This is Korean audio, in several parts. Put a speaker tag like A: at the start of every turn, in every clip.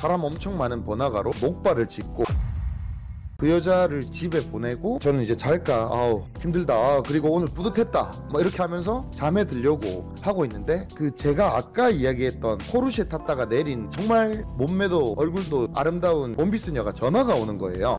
A: 사람 엄청 많은 번화가로 목발을 짚고 그 여자를 집에 보내고 저는 이제 잘까 아우 힘들다 그리고 오늘 뿌듯했다 뭐 이렇게 하면서 잠에 들려고 하고 있는데 그 제가 아까 이야기했던 포르쉐 탔다가 내린 정말 몸매도 얼굴도 아름다운 원피스녀가 전화가 오는 거예요.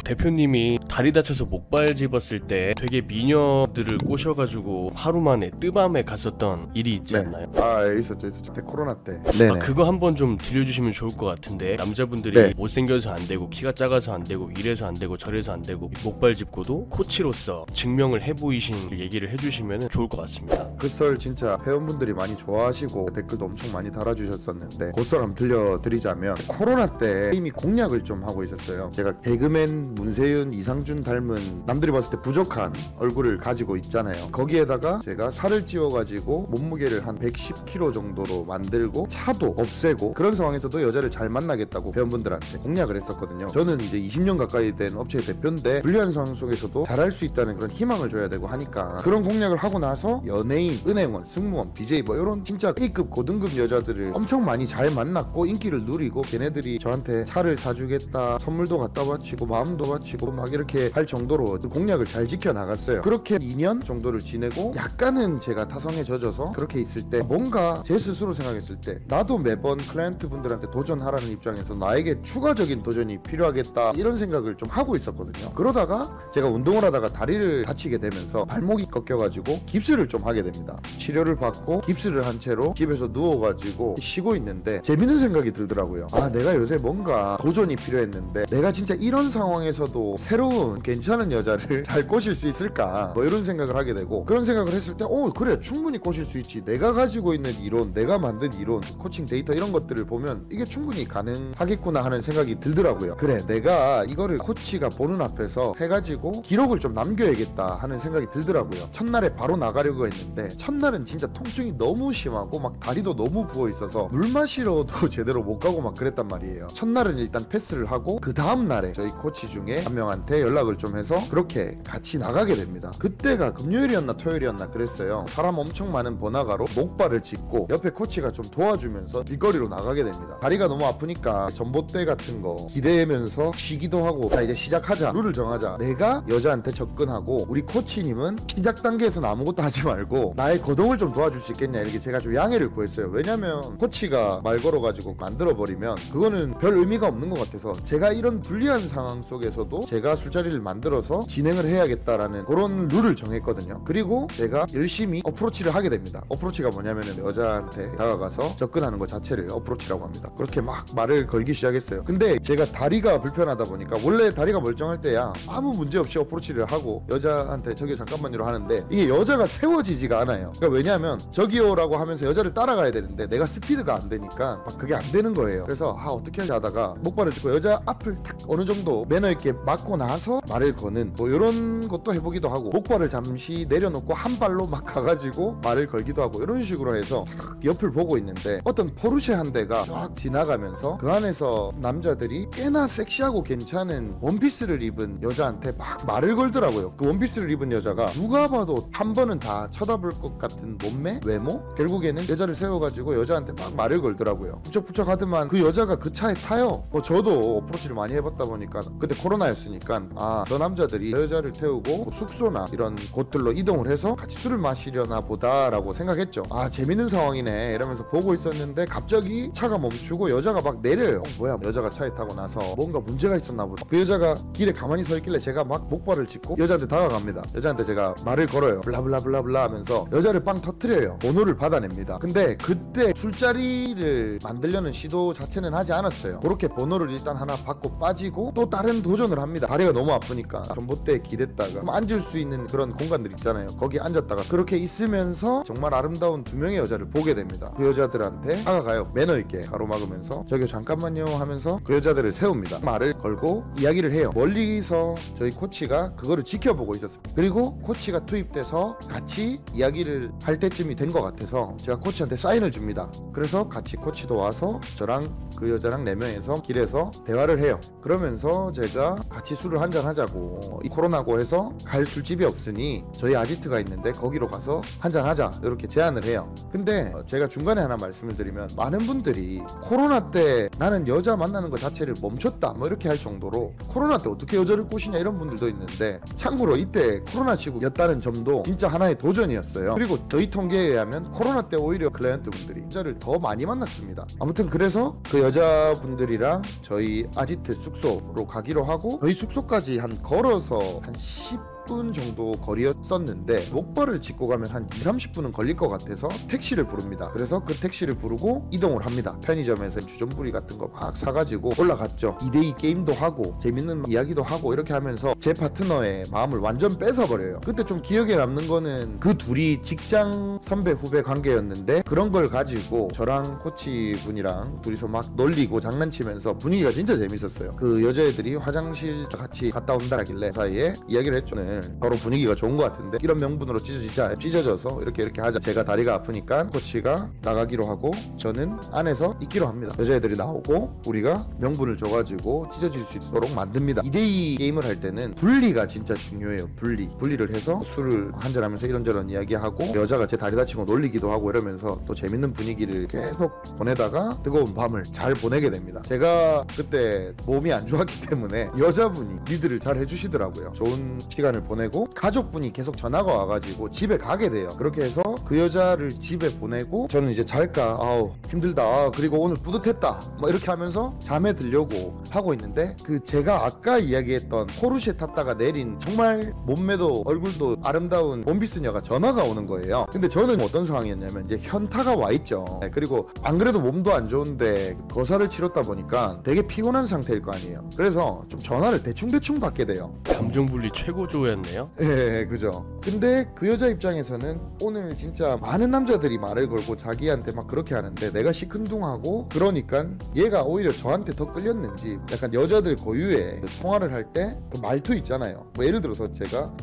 B: 대표님이 다리 다쳐서 목발 집었을 때 되게 미녀들을 꼬셔가지고 하루 만에 뜨밤에 갔었던 일이 있지 않나요?
A: 아 있었죠. 그때 코로나 때. 네네.
B: 그거 한번 좀 들려주시면 좋을 것 같은데 남자분들이
A: 네.
B: 못생겨서 안 되고 키가 작아서 안 되고 이래서 안 되고 저래서 안 되고 목발 짚고도 코치로서 증명을 해보이신 얘기를 해주시면 좋을 것 같습니다.
A: 그 썰 진짜 회원분들이 많이 좋아하시고 댓글도 엄청 많이 달아주셨었는데 그 썰 한번 들려드리자면 코로나 때 이미 공략을 좀 하고 있었어요. 제가 개그맨 문세윤, 이상준 닮은 남들이 봤을 때 부족한 얼굴을 가지고 있잖아요. 거기에다가 제가 살을 찌워가지고 몸무게를 한 110kg 정도로 만들고 차도 없애고 그런 상황에서도 여자를 잘 만나겠다고 회원분들한테 공략을 했었거든요. 저는 이제 20년 가까이 된 업체의 대표인데 불리한 상황 속에서도 잘할 수 있다는 그런 희망을 줘야 되고 하니까 그런 공략을 하고 나서 연예인, 은행원, 승무원, BJ 뭐 이런 진짜 A급 고등급 여자들을 엄청 많이 잘 만났고 인기를 누리고 걔네들이 저한테 차를 사주겠다, 선물도 갖다 바치고 마음도 바치고 막 이렇게 할 정도로 그 공약을 잘 지켜나갔어요. 그렇게 2년 정도를 지내고 약간은 제가 타성에 젖어서 그렇게 있을 때 뭔가 제 스스로 생각했을 때 나도 매번 클라이언트 분들한테 도전하라는 입장에서 나에게 추가적인 도전이 필요하겠다 이런 생각을 좀 하고 있었거든요. 그러다가 제가 운동을 하다가 다리를 다치게 되면서 발목이 꺾여가지고 깁스를 좀 하게 됩니다. 치료를 받고 깁스를 한 채로 집에서 누워가지고 쉬고 있는데 재밌는 생각이 들더라고요. 아 내가 요새 뭔가 도전이 필요했는데 내가 진짜 이런 상황에서도 새로운 괜찮은 여자를 잘 꼬실 수 있을까 뭐 이런 생각을 하게 되고 그런 생각을 했을 때 그래 충분히 꼬실 수 있지. 내가 가지고 있는 이론, 내가 만든 이론, 코칭 데이터 이런 것들을 보면 이게 충분히 가능하겠구나 하는 생각이 들더라고요. 그래 내가 이거를 코치가 보는 앞에서 해가지고 기록을 좀 남겨야겠다 하는 생각이 들더라고요. 첫날에 바로 나가려고 했는데 첫날은 진짜 통증이 너무 심하고 막 다리도 너무 부어 있어서 물 마시러도 제대로 못 가고 막 그랬단 말이에요. 첫날은 일단 패스를 하고 그 다음날에 저희 코치 중에 한 명한테 연락을 좀 해서 그렇게 같이 나가게 됩니다. 그때가 금요일이었나 토요일이었나 그랬어요. 사람 엄청 많은 번화가로 목발을 짚고 옆에 코치가 좀 도와주면서 길거리로 나가게 됩니다. 다리가 너무 아프니까 전봇대 같은 거 기대면서 쉬기도 하고 자 이제 시작하자, 룰을 정하자. 내가 여자한테 접근하고 우리 코치님은 시작 단계에서는 아무것도 하지 말고 나의 거동을 좀 도와줄 수 있겠냐 이렇게 제가 좀 양해를 구했어요. 왜냐면 코치가 말 걸어가지고 만들어버리면 그거는 별 의미가 없는 것 같아서 제가 이런 불리한 상황 속에서도 제가 술자리를 만들어서 진행을 해야겠다라는 그런 룰을 정했거든요. 그리고 제가 열심히 어프로치를 하게 됩니다. 어프로치가 뭐냐면은 여자한테 다가가서 접근하는 것 자체를 어프로치라고 합니다. 그렇게 막 말을 걸기 시작했어요. 근데 제가 다리가 불편하다 보니까 원래 다리가 멀쩡할 때야 아무 문제 없이 어프로치를 하고 여자한테 저기 잠깐만요 하는데 이게 여자가 세워지지가 않아요. 그러니까 왜냐면 저기요라고 하면서 여자를 따라가야 되는데 내가 스피드가 안 되니까 막 그게 안 되는 거예요. 그래서 어떻게 하지 하다가 목발을 짚고 여자 앞을 탁 어느 정도 매너 있게 맞고 나서 말을 거는 뭐 이런 것도 해보기도 하고 목발을 잠시 내려놓고 한 발로 막 가가지고 말을 걸기도 하고 이런 식으로 해서 탁 옆을 보고 있는데 어떤 포르쉐 한 대가 쫙 지나가면서 그 안에서 남자들이 꽤나 섹시하고 괜찮은 원피스를 입은 여자한테 막 말을 걸더라고요. 그 원피스를 입은 여자가 누가 봐도 한 번은 다 쳐다볼 것 같은 몸매, 외모? 결국에는 여자를 세워가지고 여자한테 막 말을 걸더라고요. 부쩍부쩍 하더만 그 여자가 그 차에 타요. 뭐 저도 어프로치를 많이 해봤다 보니까 그때 코로나였으니까 저 남자들이 여자를 태우고 숙소나 이런 곳들로 이동을 해서 같이 술을 마시려나 보다라고 생각했죠. 재밌는 상황이네 이러면서 보고 있었는데 갑자기 차가 멈추고 여자가 막 내려요. 뭐야 여자가 차에 타고 나서 뭔가 문제가 있었나 보다. 그 여자가 길에 가만히 서 있길래 제가 막 목발을 짚고 여자한테 다가갑니다. 여자한테 제가 말을 걸어요. 블라블라블라블라 하면서 여자를 빵 터트려요. 번호를 받아냅니다. 근데 그때 술자리를 만들려는 시도 자체는 하지 않았어요. 그렇게 번호를 일단 하나 받고 빠지고 또 다른 도전을 합니다. 다리가 너무 아프니까 전봇대에 기댔다가 그럼 앉을 수 있는 그런 공간들 있잖아요. 거기에 앉았다가 그렇게 있으면서 정말 아름다운 두 명의 여자를 보게 됩니다. 그 여자들한테 다가가요. 매너 있게 가로막으면서 저기 잠깐만요 하면서 그 여자들을 세웁니다. 말을 걸고 이야기를 해요. 멀리서 저희 코치가 그거를 지켜보고 있었어요. 그리고 코치가 투입돼서 같이 이야기를 할 때쯤이 된 것 같아서 제가 코치한테 사인을 줍니다. 그래서 같이 코치도 와서 저랑 그 여자랑 4명에서 길에서 대화를 해요. 그러면서 제가 우리가 같이 술을 한잔 하자고, 이 코로나고 해서 갈 술집이 없으니 저희 아지트가 있는데 거기로 가서 한잔 하자, 이렇게 제안을 해요. 근데 제가 중간에 하나 말씀을 드리면, 많은 분들이 코로나 때 나는 여자 만나는 것 자체를 멈췄다 뭐 이렇게 할 정도로 코로나 때 어떻게 여자를 꼬시냐 이런 분들도 있는데, 참고로 이때 코로나 시국이었다는 점도 진짜 하나의 도전이었어요. 그리고 저희 통계에 의하면 코로나 때 오히려 클라이언트 분들이 여자를 더 많이 만났습니다. 아무튼 그래서 그 여자분들이랑 저희 아지트 숙소로 가기로 하고, 저희 숙소까지 걸어서 한 10분 정도 거리였었는데, 목발을 짚고 가면 한 2-30분은 걸릴 것 같아서 택시를 부릅니다. 그래서 그 택시를 부르고 이동을 합니다. 편의점에서 주전부리 같은 거 막 사가지고 올라갔죠. 2대2 게임도 하고 재밌는 이야기도 하고 이렇게 하면서 제 파트너의 마음을 완전 뺏어버려요. 그때 좀 기억에 남는 거는, 그 둘이 직장 선배 후배 관계였는데 그런 걸 가지고 저랑 코치분이랑 둘이서 막 놀리고 장난치면서 분위기가 진짜 재밌었어요. 그 여자애들이 화장실 같이 갔다 온다라길래 그 사이에 이야기를 했죠. 서로 분위기가 좋은 것 같은데 이런 명분으로 찢어져서 이렇게 하자. 제가 다리가 아프니까 코치가 나가기로 하고 저는 안에서 있기로 합니다. 여자애들이 나오고 우리가 명분을 줘가지고 찢어질 수 있도록 만듭니다. 2대2 게임을 할 때는 분리가 진짜 중요해요. 분리를 해서 술을 한잔하면서 이런저런 이야기하고, 여자가 제 다리 다치고 놀리기도 하고 이러면서 또 재밌는 분위기를 계속 보내다가 뜨거운 밤을 잘 보내게 됩니다. 제가 그때 몸이 안 좋았기 때문에 여자분이 리드를 잘 해주시더라고요. 좋은 시간을 보내고 가족분이 계속 전화가 와가지고 집에 가게 돼요. 그렇게 해서 그 여자를 집에 보내고 저는 이제 잘까, 아우 힘들다, 그리고 오늘 뿌듯했다 뭐 이렇게 하면서 잠에 들려고 하고 있는데, 그 제가 아까 이야기했던 포르쉐 탔다가 내린 정말 몸매도 얼굴도 아름다운 몬비스녀가 전화가 오는 거예요. 근데 저는 어떤 상황이었냐면, 이제 현타가 와 있죠. 그리고 안 그래도 몸도 안 좋은데 거사를 치렀다 보니까 되게 피곤한 상태일 거 아니에요. 그래서 좀 전화를 대충 받게 돼요.
B: 감정분리 최고조였네요.
A: 예, 그죠. 근데 그 여자 입장에서는 오늘 진짜 많은 남자들이 말을 걸고 자기한테 막 그렇게 하는데 내가 시큰둥하고, 그러니까 얘가 오히려 저한테 더 끌렸는지 약간 여자들 고유의 그 통화를 할 때 그 말투 있잖아요. 뭐 예를 들어서 제가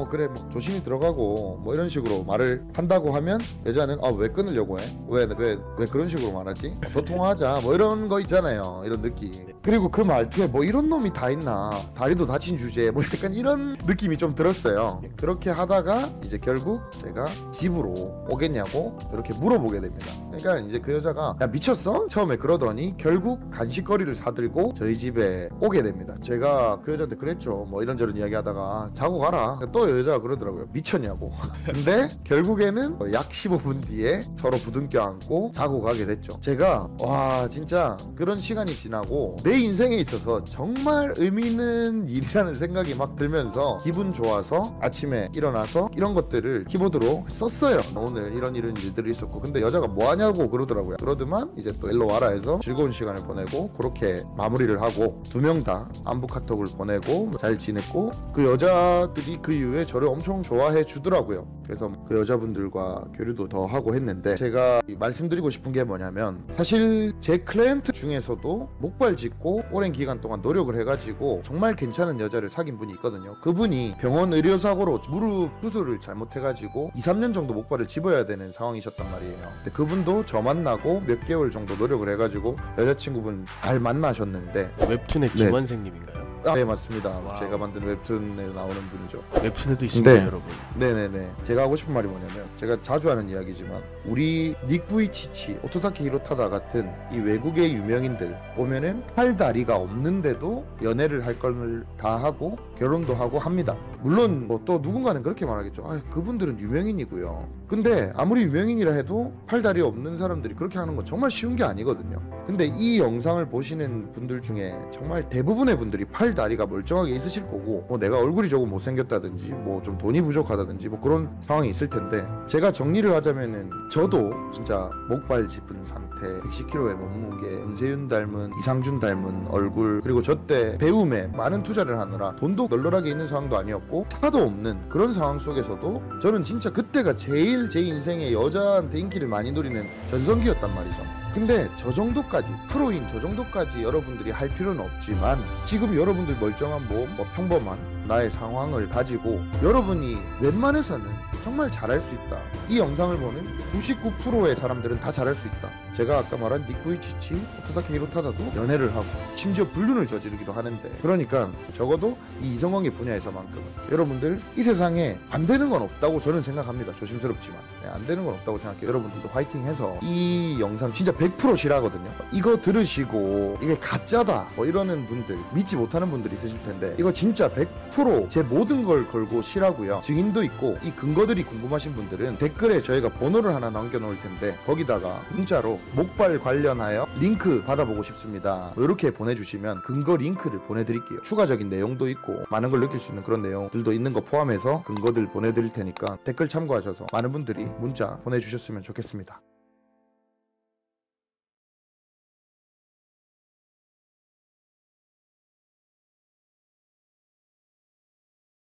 A: 그래 뭐 조심히 들어가고 뭐 이런 식으로 말을 한다고 하면, 여자는 왜 끊으려고 해? 왜 그런 식으로 말하지? 더 통화하자 뭐 이런 거 있잖아요. 이런 느낌. 그리고 그 말투에 뭐 이런 놈이 다 있나, 다리도 다친 주제에 뭐 약간 이런 느낌이 좀 들었어요. 그렇게 하다가 이제 결국 제가 집으로 오겠냐고 이렇게 물어보게 됩니다. 그러니까 이제 그 여자가 야 미쳤어? 처음에 그러더니 결국 간식거리를 사들고 저희 집에 오게 됩니다. 제가 그 여자한테 그랬죠. 뭐 이런저런 이야기하다가 자고 가라. 또 여자가 그러더라고요. 미쳤냐고. 근데 결국에는 약 15분 뒤에 서로 부둥켜 안고 자고 가게 됐죠. 제가 와 진짜 그런 시간이 지나고 내 인생에 있어서 정말 의미 있는 일이라는 생각이 막 들면서 기분 좋아서 아침에 일어나서 이런 것들을 키보드로 썼어요. 오늘 이런 일들이 있었고, 근데 여자가 뭐 하냐고 그러더라고요. 그러더만 이제 또 일로 와라 해서 즐거운 시간을 보내고 그렇게 마무리를 하고, 두 명 다 안부 카톡을 보내고 잘 지냈고, 그 여자들이 그 이후에 저를 엄청 좋아해 주더라고요. 그래서 그 여자분들과 교류도 더 하고 했는데, 제가 말씀드리고 싶은 게 뭐냐면, 사실 제 클라이언트 중에서도 목발 짚고 오랜 기간 동안 노력을 해가지고 정말 괜찮은 여자를 사귄 분이 있거든요. 그분이 병원 의료사고로 무릎 수술을 잘못해가지고 2-3년 정도 목발을 집어야 되는 상황이셨단 말이에요. 근데 그분도 저 만나고 몇 개월 정도 노력을 해가지고 여자친구분 잘 만나셨는데,
B: 웹툰의
A: 네.
B: 김완생님인가요?
A: 네 맞습니다.
B: 와우.
A: 제가 만든 웹툰에 나오는 분이죠.
B: 웹툰에도 있습니다.
A: 네.
B: 여러분.
A: 네네네. 제가 하고 싶은 말이 뭐냐면, 제가 자주 하는 이야기지만 우리 닉 부이치치, 오토타케 히로타다 같은 이 외국의 유명인들 보면은 팔다리가 없는데도 연애를 할 걸 다 하고 결혼도 하고 합니다. 물론 뭐 또 누군가는 그렇게 말하겠죠. 그분들은 유명인이고요. 근데 아무리 유명인이라 해도 팔다리 없는 사람들이 그렇게 하는 건 정말 쉬운 게 아니거든요. 근데 이 영상을 보시는 분들 중에 정말 대부분의 분들이 팔다리가 멀쩡하게 있으실 거고, 뭐 내가 얼굴이 조금 못생겼다든지 뭐 좀 돈이 부족하다든지 뭐 그런 상황이 있을 텐데, 제가 정리를 하자면은 저도 진짜 목발 짚은 상태, 110kg의 몸무게, 윤세윤 닮은, 이상준 닮은 얼굴, 그리고 저 때 배움에 많은 투자를 하느라 돈도 널널하게 있는 상황도 아니었고 차도 없는 그런 상황 속에서도 저는 진짜 그때가 제일 제 인생에 여자한테 인기를 많이 누리는 전성기였단 말이죠. 근데 저 정도까지, 프로인 저 정도까지 여러분들이 할 필요는 없지만, 지금 여러분들 멀쩡한 몸, 뭐 평범한 나의 상황을 가지고 여러분이 웬만해서는 정말 잘할 수 있다. 이 영상을 보는 99%의 사람들은 다 잘할 수 있다. 제가 아까 말한 니쿠이치치, 오토다케 히로타다도 연애를 하고 심지어 불륜을 저지르기도 하는데, 그러니까 적어도 이 이성관계 분야에서만큼은 여러분들 이 세상에 안 되는 건 없다고 저는 생각합니다. 조심스럽지만 안 되는 건 없다고 생각해요. 여러분들도 화이팅해서 이 영상 진짜 100% 실하거든요. 이거 들으시고 이게 가짜다 뭐 이러는 분들, 믿지 못하는 분들이 있으실 텐데, 이거 진짜 100% 제 모든 걸 걸고 실하고요. 증인도 있고, 이 근거들이 궁금하신 분들은 댓글에 저희가 번호를 하나 남겨놓을 텐데 거기다가 문자로 목발 관련하여 링크 받아보고 싶습니다 이렇게 보내주시면 근거 링크를 보내드릴게요. 추가적인 내용도 있고 많은 걸 느낄 수 있는 그런 내용들도 있는 거 포함해서 근거들 보내드릴 테니까 댓글 참고하셔서 많은 분들이 문자 보내주셨으면 좋겠습니다.